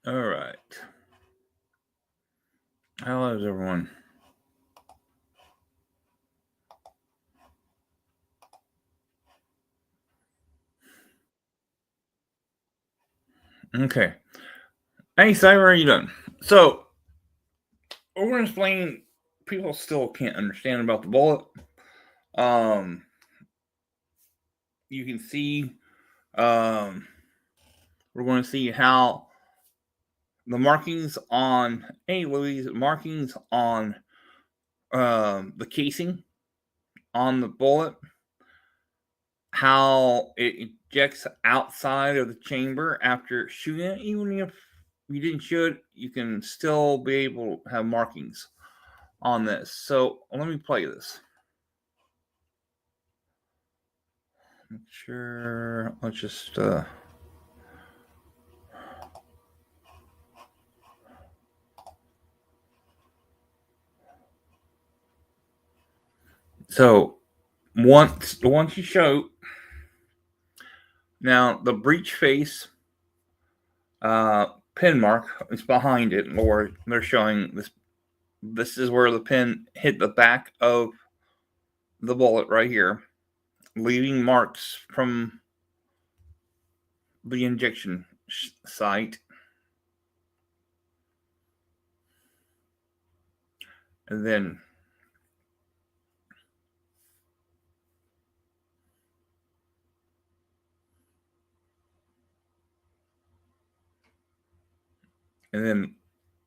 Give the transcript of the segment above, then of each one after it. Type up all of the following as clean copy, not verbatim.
All right. How is everyone? Okay. Hey, Cyber, how are you doing? So, we're going to explain. People still can't understand about the bullet. Um, you can see. Um, we're going to see how the markings on. Hey, Louise, markings on the casing on the bullet, how it ejects outside of the chamber after shooting it. Even if you didn't shoot it, you can still be able to have markings on this. So let me play this. Sure, let's just so once you show now the breech face uh pin mark is behind it, or they're showing this is where the pin hit the back of the bullet right here, leaving marks from the injection site. And then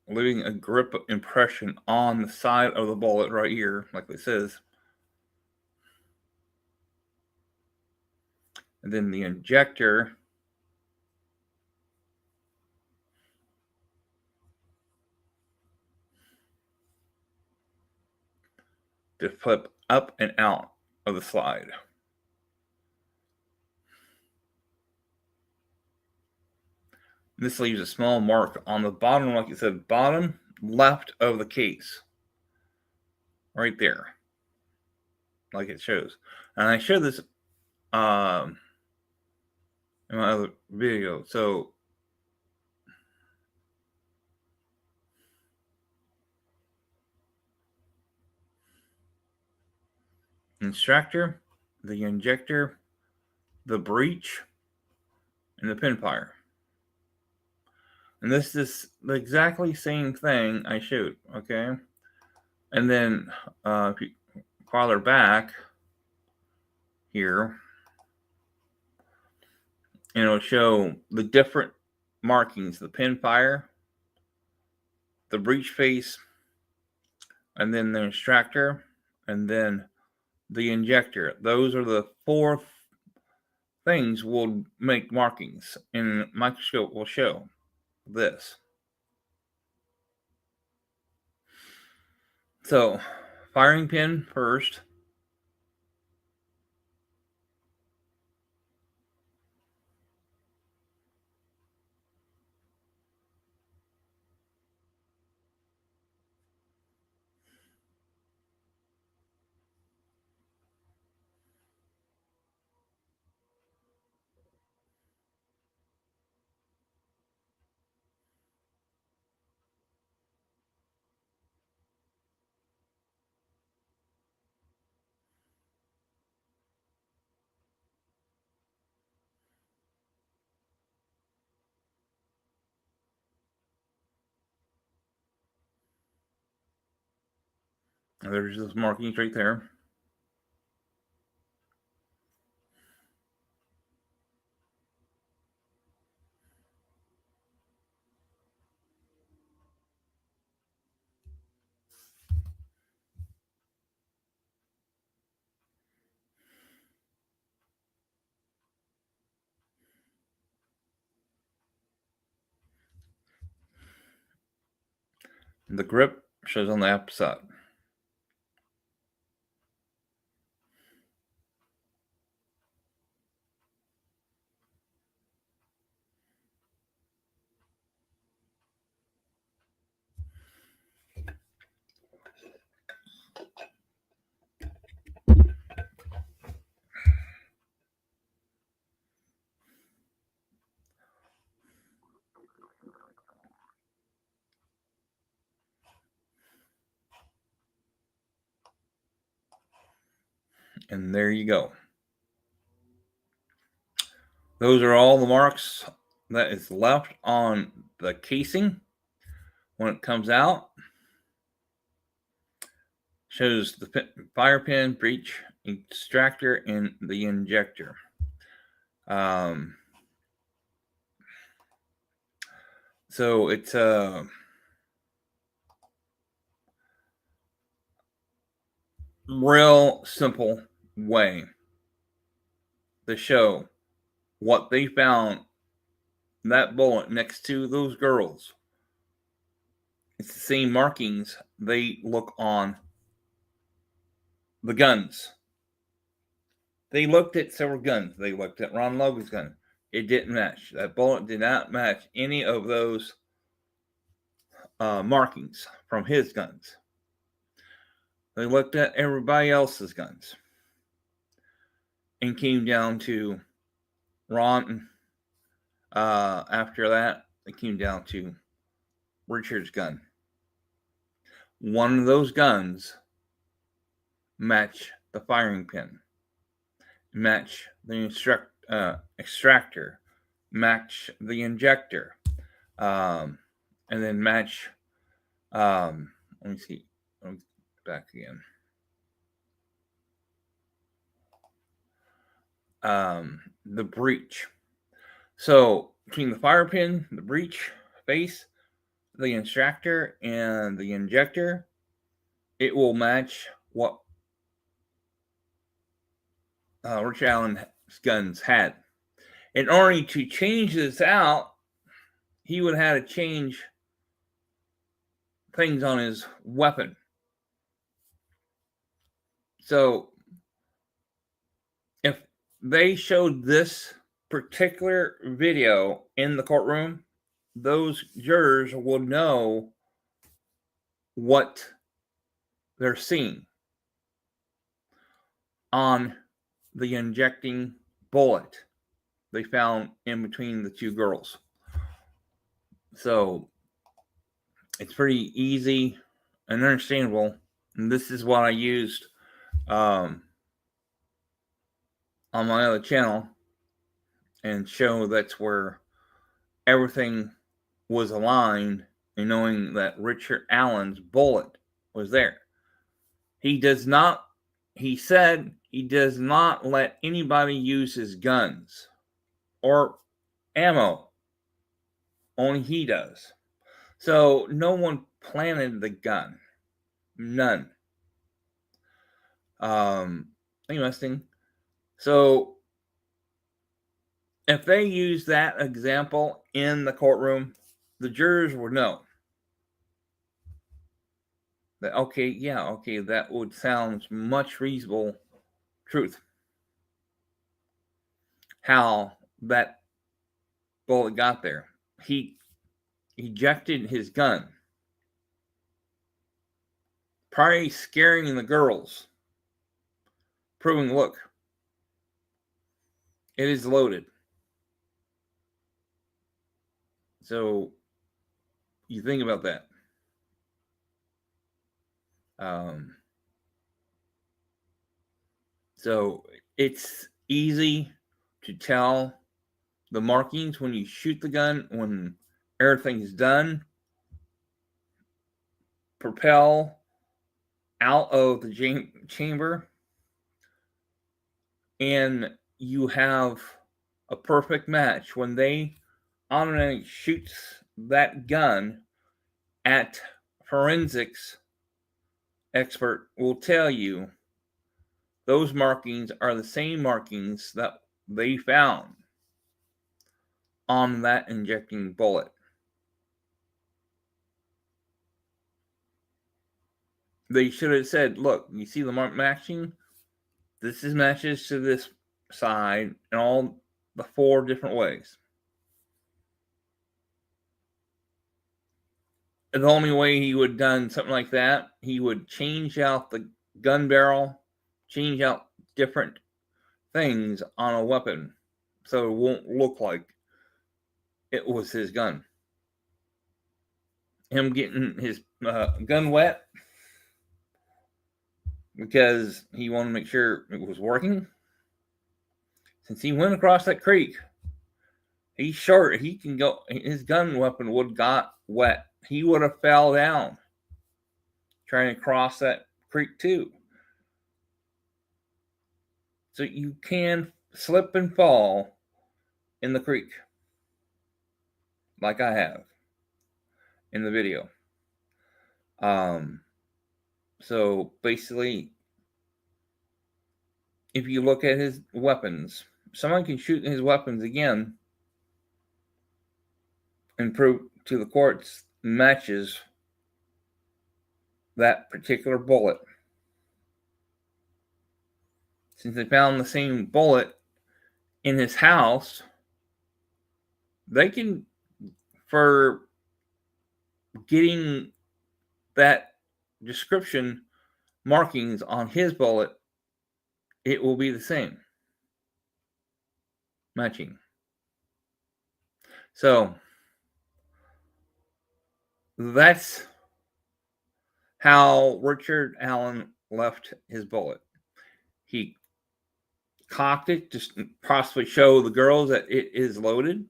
leaving a grip impression on the side of the bullet right here, like it says. And then the injector to flip up and out of the slide. This leaves a small mark on the bottom, like it said, bottom left of the case. Right there. Like it shows. And I showed this um, in my other video. So extractor, the injector, the breech, and the pinfire. And this is the exactly same thing I showed, okay? And then if you farther back here, and it'll show the different markings, the pinfire, the breech face, and then the extractor, and then the injector. Those are the four things will make markings, and microscope will show this. So, firing pin first. There's those markings right there. The grip shows on the opposite. And there you go. Those are all the marks that is left on the casing when it comes out. Shows the fire pin, breech, extractor, and the injector. So it's a real simple way to show what they found that bullet next to those girls. It's the same markings they look on the guns. They looked at several guns. They looked at Ron Logan's gun. It didn't match. That bullet did not match any of those markings from his guns. They looked at everybody else's guns and came down to Ron. After that, it came down to Richard's gun. One of those guns match the firing pin, match the extractor, match the injector, and then match. Let me see. Back again. The breech. So between the fire pin, the breech face, the extractor, and the injector, it will match what Rich Allen's guns had. In order to change this out, he would have to change things on his weapon. So if they showed this particular video in the courtroom, those jurors will know what they're seeing on the injecting bullet they found in between the two girls. So it's pretty easy and understandable. And this is what I used on my other channel and show that's where everything was aligned and knowing that Richard Allen's bullet was there. He said he does not let anybody use his guns or ammo. Only he does. So no one planted the gun. None. Interesting. So if they use that example in the courtroom, the jurors would know that, okay, that would sound much reasonable truth. How that bullet got there. He ejected his gun, probably scaring the girls, proving, look, it is loaded. So you think about that. So it's easy to tell the markings when you shoot the gun, when everything is done. Propel out of the chamber, and you have a perfect match. When they automatically shoots that gun, at forensics expert will tell you those markings are the same markings that they found on that injecting bullet. They should have said, look, you see the mark matching? This is matches to this side in all the 4 different ways. The only way he would have done something like that, he would change out the gun barrel, change out different things on a weapon so it won't look like it was his gun. Him getting his gun wet because he wanted to make sure it was working. Since he went across that creek, he's short. He can go. His gun weapon would have got wet. He would have fell down trying to cross that creek too. So you can slip and fall in the creek, like I have in the video. So basically, if you look at his weapons, someone can shoot his weapons again and prove to the courts matches that particular bullet. Since they found the same bullet in his house, they can, for getting that description markings on his bullet, it will be the same, matching. So that's how Richard Allen left his bullet. He cocked it to possibly show the girls that it is loaded.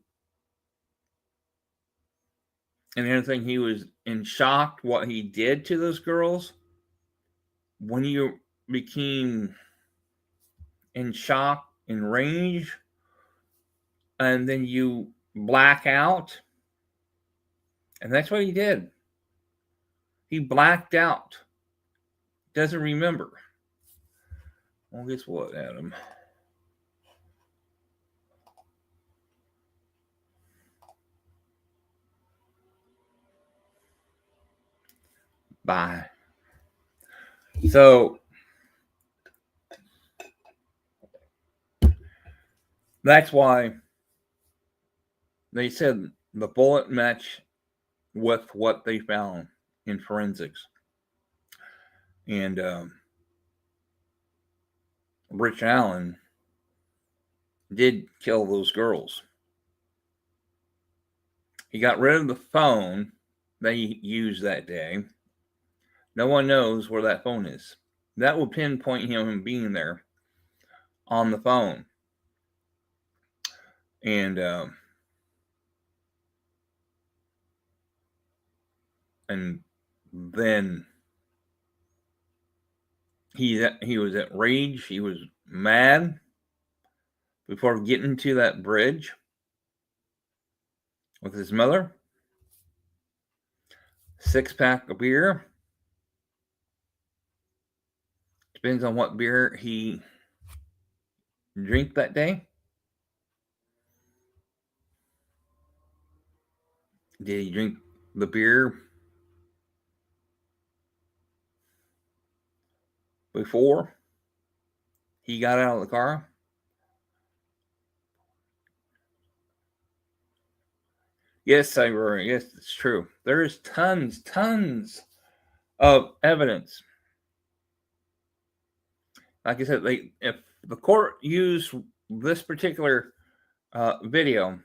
And the other thing, he was in shock what he did to those girls. When you became in shock, in rage, and then you black out, and that's what he did. He blacked out. Doesn't remember. Well, guess what, Adam? Bye. So that's why they said the bullet matched with what they found in forensics. And Rich Allen did kill those girls. He got rid of the phone they used that day. No one knows where that phone is. That will pinpoint him being there on the phone. And then he was at rage. He was mad before getting to that bridge with his mother. 6-pack of beer. Depends on what beer he drank that day. Did he drink the beer before he got out of the car? Yes, yes, it's true. There is tons of evidence. Like I said, if the court used this particular video,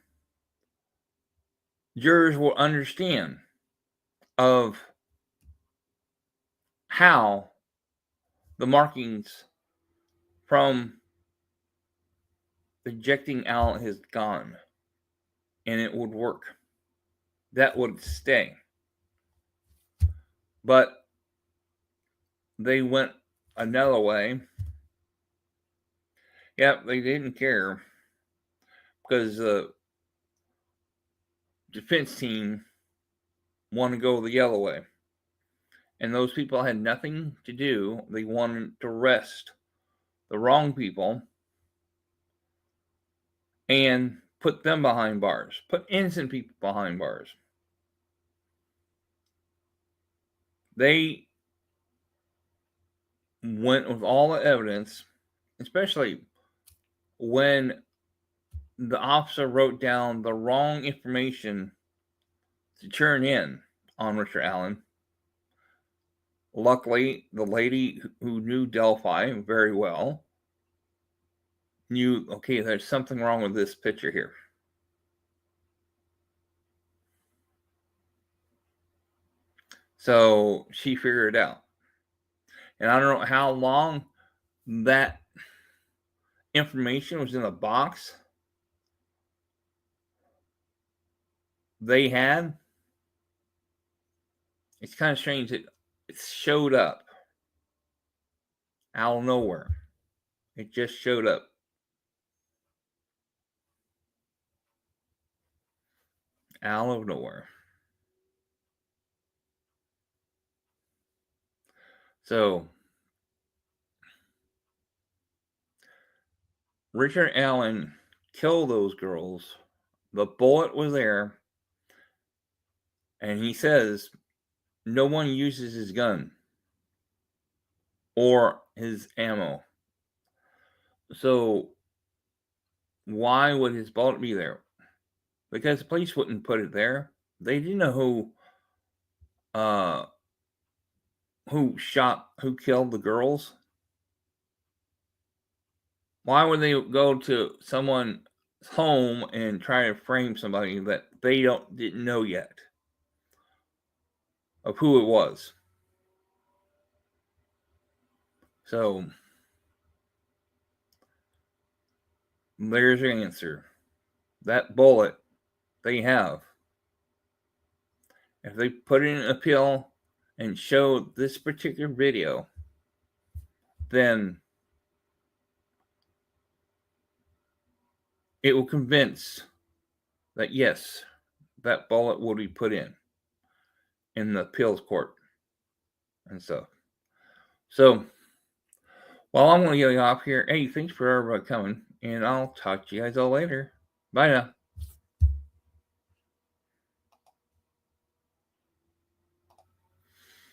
jurors will understand of how the markings from ejecting out his gun, and it would work. That would stay. But they went another way. Yeah, they didn't care because the defense team wanted to go the yellow way. And those people had nothing to do. They wanted to arrest the wrong people and put them behind bars, put innocent people behind bars. They went with all the evidence, especially when the officer wrote down the wrong information to turn in on Richard Allen. Luckily, the lady who knew Delphi very well knew, okay, there's something wrong with this picture here. So she figured it out. And I don't know how long that information was in the box they had. It's kind of strange that it showed up out of nowhere. It just showed up. Out of nowhere. So, Richard Allen killed those girls. The bullet was there. And he says no one uses his gun or his ammo. So, why would his bullet be there? Because the police wouldn't put it there. They didn't know who killed the girls. Why would they go to someone's home and try to frame somebody that they didn't know yet of who it was? So there's your answer. That bullet they have, if they put it in an appeal and show this particular video, then it will convince that yes, that bullet will be put in the appeals court and stuff. So, while I'm going to get you off here, hey, thanks for everybody coming, and I'll talk to you guys all later. Bye now.